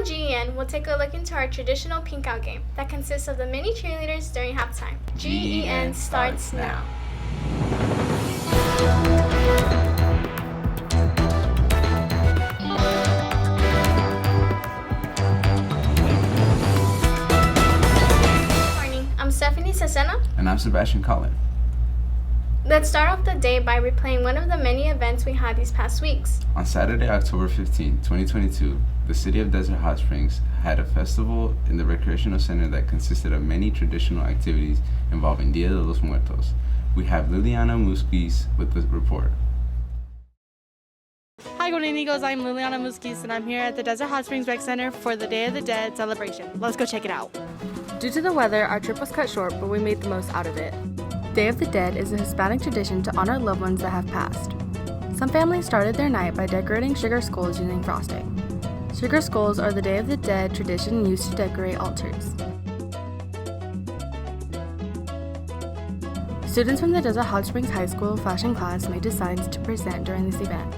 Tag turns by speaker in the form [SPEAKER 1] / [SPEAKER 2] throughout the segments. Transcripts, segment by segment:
[SPEAKER 1] on GEN, we'll take a look into our traditional pink out game that consists of the mini cheerleaders during halftime. GEN starts now. Good morning, I'm Stephanie Cesena.
[SPEAKER 2] And I'm Sebastian, Colin.
[SPEAKER 1] Let's start off the day by replaying one of the many events we had these past weeks.
[SPEAKER 2] On Saturday, October 15, 2022, the city of Desert Hot Springs had a festival in the recreational center that consisted of many traditional activities involving Dia de los Muertos. We have Liliana Muskis with the report.
[SPEAKER 3] Hi, Golden Eagles. I'm Liliana Muskis, and I'm here at the Desert Hot Springs Rec Center for the Day of the Dead celebration. Let's go check it out.
[SPEAKER 4] Due to the weather, our trip was cut short, but we made the most out of it. Day of the Dead is a Hispanic tradition to honor loved ones that have passed. Some families started their night by decorating sugar skulls using frosting. Sugar skulls are the Day of the Dead tradition used to decorate altars. Students from the Desert Hot Springs High School fashion class made designs to present during this event.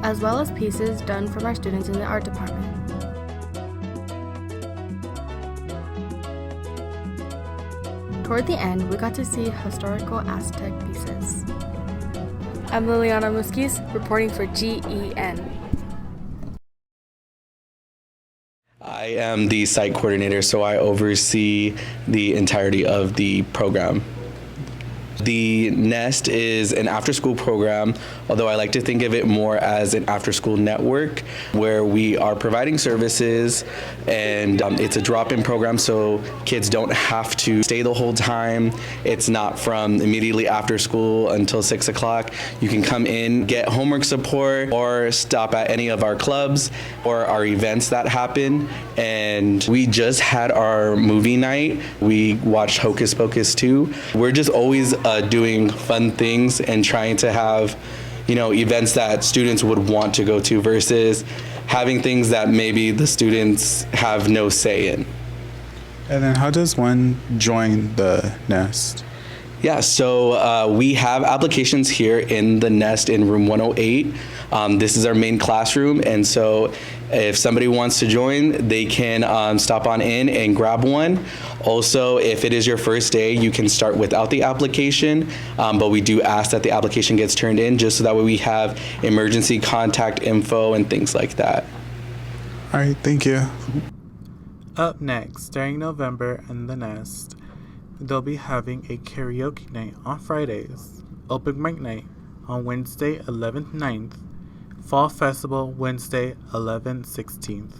[SPEAKER 4] As well as pieces done from our students in the art department. Toward the end, we got to see historical Aztec pieces. I'm Liliana Muskis, reporting for GEN.
[SPEAKER 5] I am the site coordinator, so I oversee the entirety of the program. The Nest is an after-school program, although I like to think of it more as an after-school network where we are providing services, and it's a drop-in program, so kids don't have to stay the whole time. It's not from immediately after school until 6 o'clock. You can come in, get homework support, or stop at any of our clubs or our events that happen. And we just had our movie night. We watched Hocus Pocus 2. We're just always doing fun things and trying to have, events that students would want to go to versus having things that maybe the students have no say in.
[SPEAKER 6] And then how does one join the Nest?
[SPEAKER 5] Yeah, so we have applications here in the Nest in room 108. This is our main classroom, and so if somebody wants to join, they can stop on in and grab one. Also, if it is your first day, you can start without the application, but we do ask that the application gets turned in just so that way we have emergency contact info and things like that.
[SPEAKER 6] All right, thank you. Up next, during November in the Nest, they'll be having a karaoke night on Fridays, open mic night on Wednesday 11th 9th, Fall Festival Wednesday 11th 16th.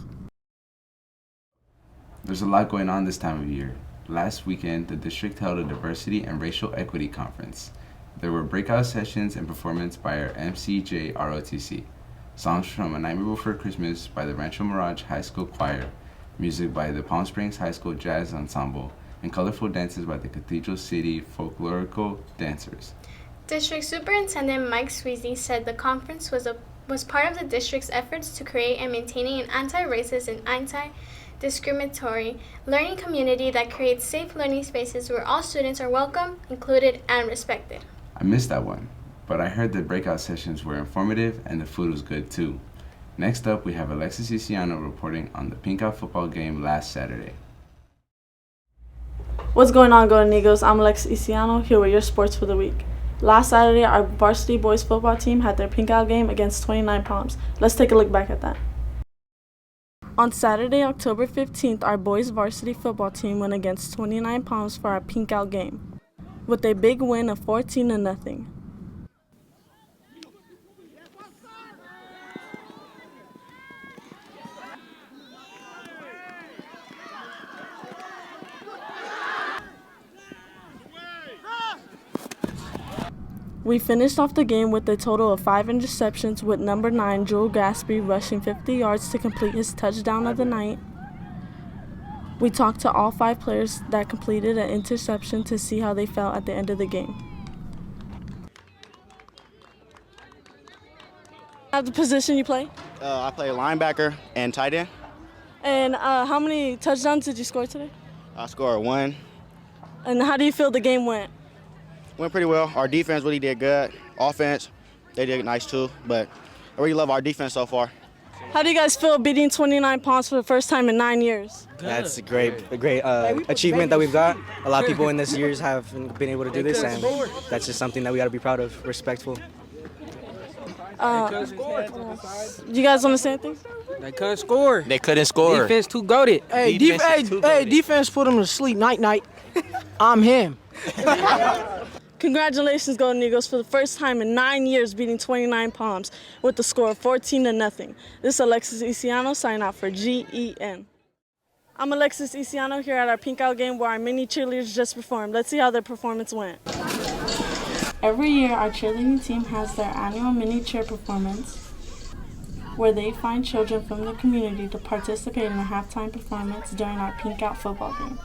[SPEAKER 2] There's a lot going on this time of year. Last weekend, the district held a diversity and racial equity conference. There were breakout sessions and performance by our MCJ ROTC, songs from A Nightmare Before Christmas by the Rancho Mirage High School Choir, music by the Palm Springs High School Jazz Ensemble, and colorful dances by the Cathedral City Folklorical Dancers.
[SPEAKER 1] District Superintendent Mike Sweezy said the conference was part of the district's efforts to create and maintaining an anti-racist and anti-discriminatory learning community that creates safe learning spaces where all students are welcome, included, and respected.
[SPEAKER 2] I missed that one, but I heard the breakout sessions were informative and the food was good too. Next up, we have Alexis Isiano reporting on the Pink Out football game last Saturday.
[SPEAKER 7] What's going on, Golden Eagles? I'm Alexis Isiano, here with your sports for the week. Last Saturday, our varsity boys football team had their pink out game against 29 Palms. Let's take a look back at that. On Saturday, October 15th, our boys varsity football team went against 29 Palms for our pink out game, with a big win of 14-0. We finished off the game with a total of 5 interceptions, with number 9, Joel Gaspy, rushing 50 yards to complete his touchdown of the night. We talked to all 5 players that completed an interception to see how they felt at the end of the game. At the position you play?
[SPEAKER 8] I play linebacker and tight end.
[SPEAKER 7] And how many touchdowns did you score today?
[SPEAKER 8] I scored 1.
[SPEAKER 7] And how do you feel the game went?
[SPEAKER 8] Went pretty well. Our defense really did good. Offense, they did nice too, but I really love our defense so far.
[SPEAKER 7] How do you guys feel beating 29 Palms for the first time in 9 years?
[SPEAKER 9] That's a great achievement that we've got. A lot of people in this years haven't been able to do this, and that's just something that we got to be proud of, respectful.
[SPEAKER 7] You guys want to say anything?
[SPEAKER 10] They couldn't score.
[SPEAKER 11] They couldn't score.
[SPEAKER 10] Defense too goated. Hey, defense put him to sleep night. I'm him.
[SPEAKER 7] Congratulations, Golden Eagles, for the first time in 9 years beating 29 Palms with the score of 14-0. This is Alexis Isiano signing out for GEN. I'm Alexis Isiano here at our Pink Out game where our mini cheerleaders just performed. Let's see how their performance went. Every year, our cheerleading team has their annual mini cheer performance where they find children from the community to participate in a halftime performance during our Pink Out football game.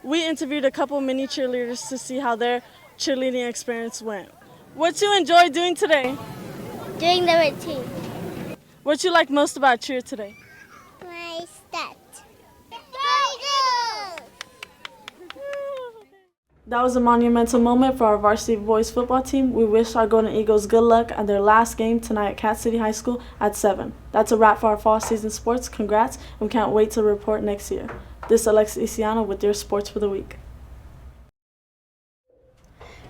[SPEAKER 7] We interviewed a couple mini cheerleaders to see how their cheerleading experience went. What you enjoy doing today?
[SPEAKER 12] Doing the routine.
[SPEAKER 7] What you like most about cheer today?
[SPEAKER 12] My stat.
[SPEAKER 7] That was a monumental moment for our varsity boys football team. We wish our Golden Eagles good luck at their last game tonight at Cat City High School at 7. That's a wrap for our fall season sports. Congrats, and we can't wait to report next year. This is Alexis Isiano with your sports for the week.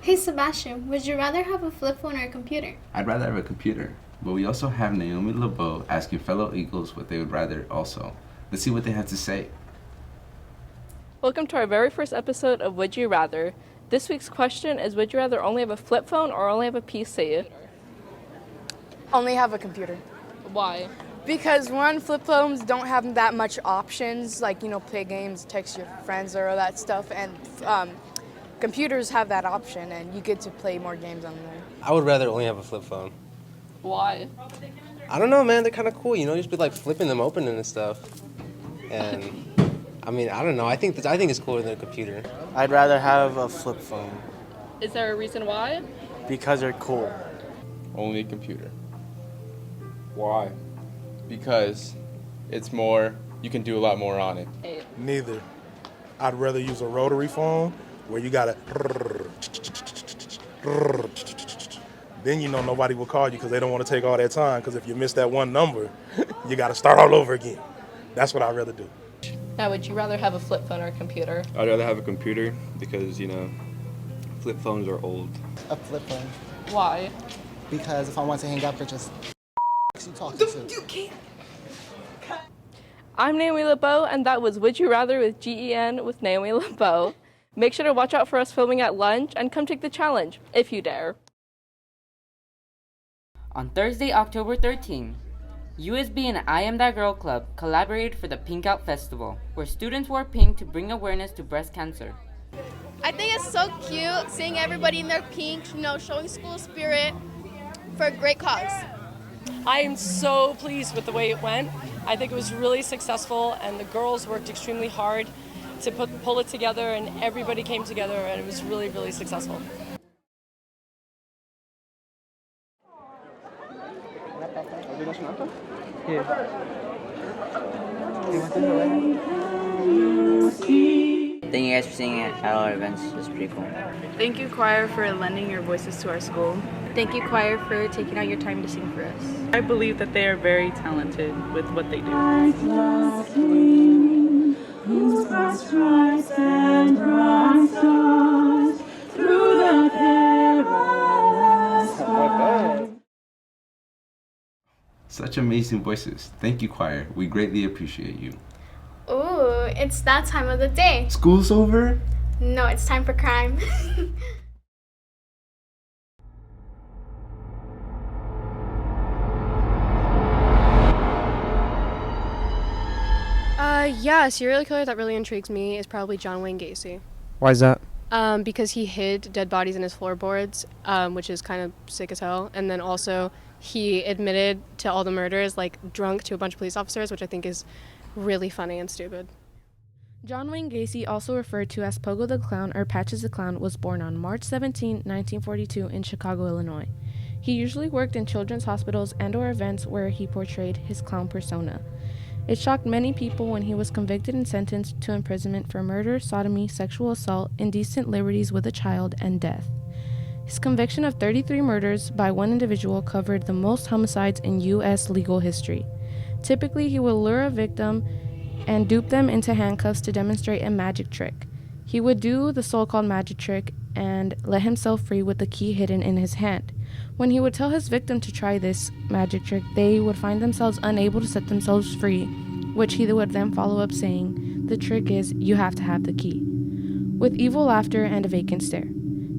[SPEAKER 1] Hey Sebastian, would you rather have a flip phone or a computer?
[SPEAKER 2] I'd rather have a computer, but we also have Naomi LeBeau asking fellow Eagles what they would rather also. Let's see what they have to say.
[SPEAKER 13] Welcome to our very first episode of Would You Rather. This week's question is, would you rather only have a flip phone or only have a PC?
[SPEAKER 14] Only have a computer.
[SPEAKER 13] Why?
[SPEAKER 14] Because one, flip phones don't have that much options, like, play games, text your friends, or all that stuff, and computers have that option, and you get to play more games on there.
[SPEAKER 15] I would rather only have a flip phone.
[SPEAKER 13] Why?
[SPEAKER 15] I don't know, man. They're kind of cool, just be like flipping them open and stuff. And I don't know. I think it's cooler than a computer.
[SPEAKER 9] I'd rather have a flip phone.
[SPEAKER 13] Is there a reason why?
[SPEAKER 9] Because they're cool.
[SPEAKER 16] Only computer. Why? Because it's more, you can do a lot more on it.
[SPEAKER 17] Neither. I'd rather use a rotary phone where you gotta, then nobody will call you because they don't want to take all that time, because if you miss that one number, you gotta start all over again. That's what I'd rather do.
[SPEAKER 13] Now, would you rather have a flip phone or a computer?
[SPEAKER 18] I'd rather have a computer because, flip phones are old.
[SPEAKER 19] A flip phone.
[SPEAKER 13] Why?
[SPEAKER 19] Because if I want to hang up, it just you talking to.
[SPEAKER 14] You can't.
[SPEAKER 13] I'm Naomi LeBeau, and that was Would You Rather with GEN with Naomi LeBeau. Make sure to watch out for us filming at lunch and come take the challenge, if you dare.
[SPEAKER 20] On Thursday, October 13th, USB and I Am That Girl Club collaborated for the Pink Out Festival, where students wore pink to bring awareness to breast cancer.
[SPEAKER 21] I think it's so cute seeing everybody in their pink, showing school spirit for a great cause.
[SPEAKER 22] I am so pleased with the way it went. I think it was really successful, and the girls worked extremely hard to pull it together, and everybody came together, and it was really, really successful.
[SPEAKER 20] Thank you guys for singing at all our events. It was pretty cool.
[SPEAKER 4] Thank you, choir, for lending your voices to our school.
[SPEAKER 23] Thank you, choir, for taking out your time to sing for us.
[SPEAKER 24] I believe that they are very talented with what they do.
[SPEAKER 2] Such amazing voices. Thank you, choir. We greatly appreciate you.
[SPEAKER 1] Ooh, it's that time of the day.
[SPEAKER 2] School's over?
[SPEAKER 1] No, it's time for crime.
[SPEAKER 25] Yeah, a serial killer that really intrigues me is probably John Wayne Gacy.
[SPEAKER 9] Why is that?
[SPEAKER 25] Because he hid dead bodies in his floorboards, which is kind of sick as hell. And then also he admitted to all the murders, drunk to a bunch of police officers, which I think is really funny and stupid.
[SPEAKER 4] John Wayne Gacy, also referred to as Pogo the Clown or Patches the Clown, was born on March 17, 1942 in Chicago, Illinois. He usually worked in children's hospitals and/or events where he portrayed his clown persona. It shocked many people when he was convicted and sentenced to imprisonment for murder, sodomy, sexual assault, indecent liberties with a child, and death. His conviction of 33 murders by one individual covered the most homicides in U.S. legal history. Typically, he would lure a victim and dupe them into handcuffs to demonstrate a magic trick. He would do the so-called magic trick and let himself free with the key hidden in his hand. When he would tell his victim to try this magic trick, they would find themselves unable to set themselves free, which he would then follow up saying, "The trick is, you have to have the key," with evil laughter and a vacant stare.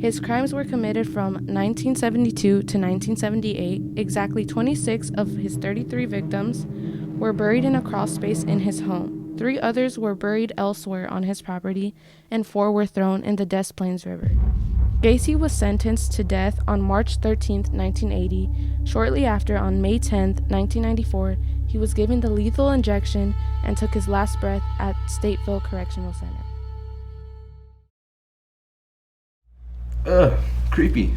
[SPEAKER 4] His crimes were committed from 1972 to 1978. Exactly 26 of his 33 victims were buried in a crawl space in his home. 3 others were buried elsewhere on his property, and 4 were thrown in the Des Plaines River. Gacy was sentenced to death on March 13, 1980. Shortly after, on May 10, 1994, he was given the lethal injection and took his last breath at Stateville Correctional Center.
[SPEAKER 2] Ugh, creepy.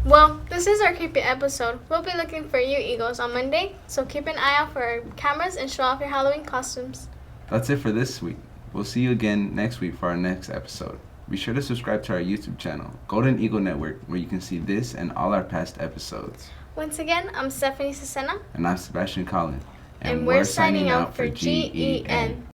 [SPEAKER 1] Well, this is our creepy episode. We'll be looking for you, Eagles, on Monday, so keep an eye out for our cameras and show off your Halloween costumes.
[SPEAKER 2] That's it for this week. We'll see you again next week for our next episode. Be sure to subscribe to our YouTube channel, Golden Eagle Network, where you can see this and all our past episodes.
[SPEAKER 1] Once again, I'm Stephanie Cesena.
[SPEAKER 2] And I'm Sebastian Colin.
[SPEAKER 1] And we're signing out for GEN.